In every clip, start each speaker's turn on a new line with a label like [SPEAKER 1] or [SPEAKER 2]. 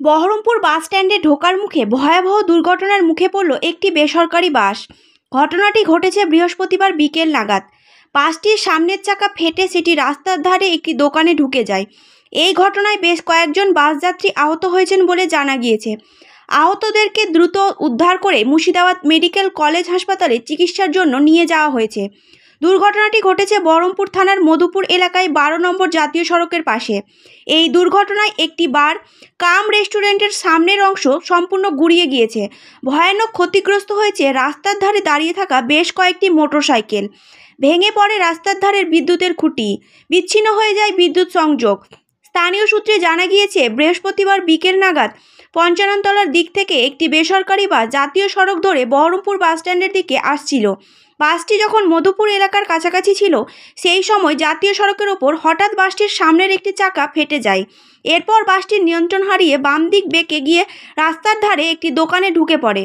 [SPEAKER 1] বহরমপুর বাস স্ট্যান্ডে ঢোকার মুখে ভয়াবহ দুর্ঘটনার মুখে পড়ল একটি বেসরকারি বাস। ঘটনাটি ঘটেছে বৃহস্পতিবার বিকেল নাগাদ। বাসটির সামনের চাকা ফেটে সেটি রাস্তার ধারে একটি দোকানে ঢুকে যায়। এই ঘটনায় বেশ কয়েকজন বাসযাত্রী আহত হয়েছেন বলে জানা গিয়েছে। আহতদেরকে দ্রুত উদ্ধার করে মুর্শিদাবাদ মেডিকেল কলেজ হাসপাতালে চিকিৎসার জন্য নিয়ে যাওয়া হয়েছে। দুর্ঘটনাটি ঘটেছে বহরমপুর থানার মধুপুর এলাকায় 12 নম্বর জাতীয় সড়কের পাশে। এই দুর্ঘটনায় একটি বার কাম রেস্টুরেন্টের সামনের অংশ সম্পূর্ণ গুঁড়িয়ে গিয়েছে। ভয়ানক ক্ষতিগ্রস্ত হয়েছে রাস্তার ধারে দাঁড়িয়ে থাকা বেশ কয়েকটি মোটরসাইকেল। ভেঙে পড়ে রাস্তার ধারের বিদ্যুতের খুঁটি, বিচ্ছিন্ন হয়ে যায় বিদ্যুৎ সংযোগ। স্থানীয় সূত্রে জানা গিয়েছে, বৃহস্পতিবার বিকেল নাগাদ পঞ্চাননতলার দিক থেকে একটি বেসরকারি বাস জাতীয় সড়ক ধরে বহরমপুর বাসস্ট্যান্ডের দিকে আসছিল। বাসটি যখন মধুপুর এলাকার কাছাকাছি ছিল, সেই সময় জাতীয় সড়কের ওপর হঠাৎ বাসটির সামনের একটি চাকা ফেটে যায়। এরপর বাসটির নিয়ন্ত্রণ হারিয়ে বাম দিক বেঁকে গিয়ে রাস্তার ধারে একটি দোকানে ঢুকে পড়ে।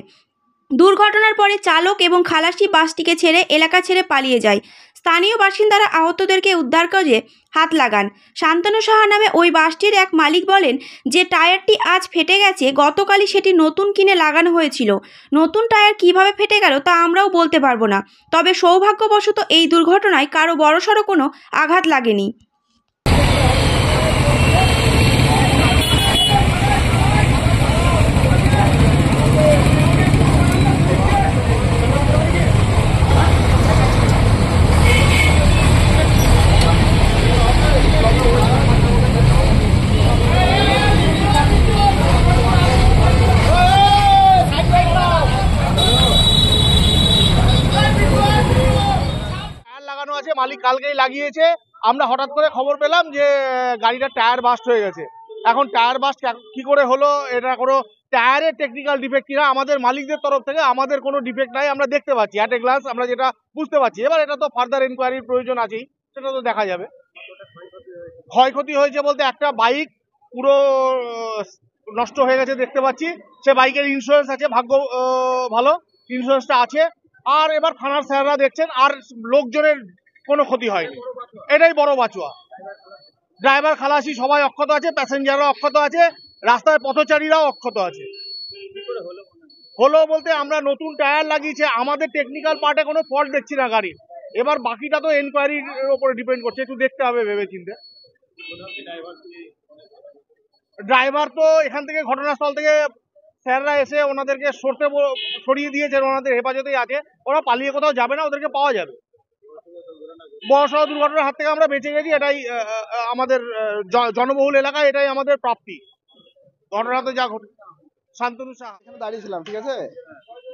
[SPEAKER 1] দুর্ঘটনার পরে চালক এবং খালাসি বাসটিকে ছেড়ে এলাকা ছেড়ে পালিয়ে যায়। স্থানীয় বাসিন্দারা আহতদেরকে উদ্ধার কাজে হাত লাগান। শান্তনু সাহা নামে ওই বাসটির এক মালিক বলেন, যে টায়ারটি আজ ফেটে গেছে, গতকালই সেটি নতুন কিনে লাগানো হয়েছিল। নতুন টায়ার কিভাবে ফেটে গেল তা আমরাও বলতে পারবো না। তবে সৌভাগ্যবশত এই দুর্ঘটনায় কারো বড়সড় কোনো আঘাত লাগেনি।
[SPEAKER 2] লাগানো আছে, মালিক কালকেই লাগিয়েছে। আমরা হঠাৎ করে খবর পেলাম যে গাড়িটার টায়ার বাস্ট হয়ে গেছে। এখন টায়ার বাস্ট কি করে হলো, এটা কোনো টায়ারের টেকনিক্যাল ডিফেক্ট কিনা আমাদের মালিকদের তরফ থেকে আমাদের কোনো ডিফেক্ট নাই, আমরা দেখতে পাচ্ছি অ্যাট এ গ্লান্স, আমরা যেটা বুঝতে পারছি। এবার এটা তো ফার্দার এনকোয়ারির প্রয়োজন আছেই, সেটা তো দেখা যাবে। ক্ষয়ক্ষতি হয়েছে বলতে একটা বাইক পুরো নষ্ট হয়ে গেছে দেখতে পাচ্ছি। সে বাইকের ইন্স্যুরেন্স আছে, ভাগ্য ভালো ইন্স্যুরেন্সটা আছে। আর এবার থানার স্যাররা দেখছেন, আর লোকজনের কোনো ক্ষতি হয়নি, এটাই বড় বাঁচোয়া। ড্রাইভার খালাসি সবাই অক্ষত আছে, প্যাসেঞ্জাররা অক্ষত আছে, রাস্তায় পথচারীরাও অক্ষত আছে। হলো বলতে আমরা নতুন টায়ার লাগিয়েছে, আমাদের টেকনিক্যাল পার্টে কোনো ফল্ট দেখছি না গাড়ির। এবার বাকিটা তো এনকোয়ারির উপরে ডিপেন্ড করছে, একটু দেখতে হবে ভেবে চিন্তে। ড্রাইভার তো এখান থেকে ঘটনাস্থল থেকে স্যাররা এসে ওনাদেরকে সরিয়ে দিয়েছেন, ওনাদের হেফাজতেই আছে, ওরা পালিয়ে কোথাও যাবে না, ওদেরকে পাওয়া যাবে। বড়সড় দুর্ঘটনার হাত থেকে আমরা বেঁচে গেছি, এটাই আমাদের জনবহুল এলাকায় এটাই আমাদের প্রাপ্তি। ঘটনাতে যা ঘটে। শান্তনু সাহা
[SPEAKER 3] এখানে দাঁড়িয়েছিলাম, ঠিক আছে,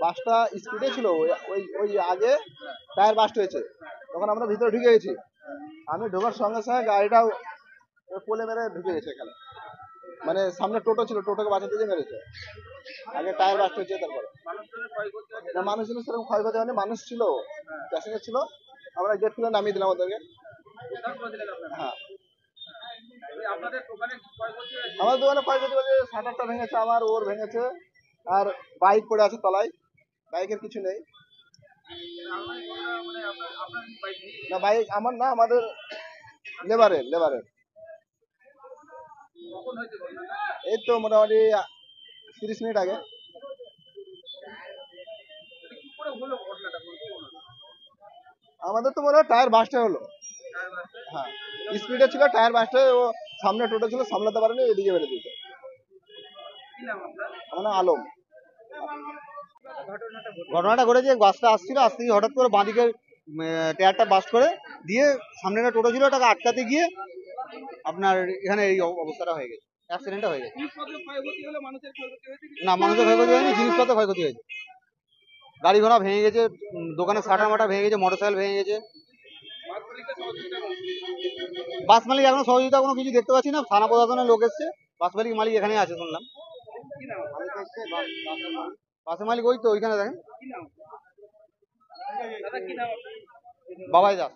[SPEAKER 3] বাসটা স্পিডে ছিল, ওই ওই আগে টায়ার বাস্ট হয়েছে, তখন আমরা ভিতরে ঢুকে গেছি। আমি ঢোকার সঙ্গে সঙ্গে গাড়িটাও পোলে মেরে ঢুকে গেছে এখানে, মানে সামনে টোটো ছিল, টোটোকে বাঁচাতে গিয়ে মেরেছে। আগে টায়ার বাস্ট হয়েছে, তারপরে না মানুষজন সেরকম ক্ষয়ক্ষতি হয়নি, মানুষ ছিল, প্যাসেঞ্জার ছিল, আমরা গেট খুলে নামিয়ে দিলাম ওদেরকে। হ্যাঁ, আমার দোকানে ক্ষয়ক্ষতি বলছে শাটারটা ভেঙেছে, আমার ওর ভেঙেছে, আর বাইক পড়ে আছে তলায়, বাইকের কিছু নেই। না বাইক আমার না, আমাদের লেবারের। এই তো মোটামুটি 30 মিনিট আগে। আমাদের তো মনে হয় টায়ার বাস্টে হলো। হ্যাঁ, স্পিডে ছিল, টায়ার বাস্টে, ও সামনে টোটো ছিল, সামলাতে পারেনি, এদিকে বেড়ে দিয়েছে। আমার নাম আলম। ঘটনাটা ঘটেছে, বাসটা আসছিল, আসতে গিয়ে হঠাৎ করে বাঁদিকে টায়ারটা বাস্ট করে দিয়ে সামনে একটা টোটো ছিল, ওটাকে আটকাতে গিয়ে আপনার এখানে এই অবস্থাটা হয়ে গেছে, অ্যাক্সিডেন্টটা হয়ে গেছে। না, মানুষের ক্ষয়ক্ষতি হয়নি, জিনিসপত্র ক্ষয়ক্ষতি হয়েছে। গাড়ি ঘোড়া ভেঙে গেছে, দোকানের শাটার মাটা ভেঙে গেছে, মোটরসাইকেল ভেঙে গেছে। বাস মালিক এখনো সহযোগিতা কোনো কিছু দেখতে পাচ্ছি না, থানা প্রশাসনের লোক এসছে, বাস মালিক এখানে আছে শুনলাম। বাসের মালিক ওই তো ওইখানে দেখেন, বাবাই দাস।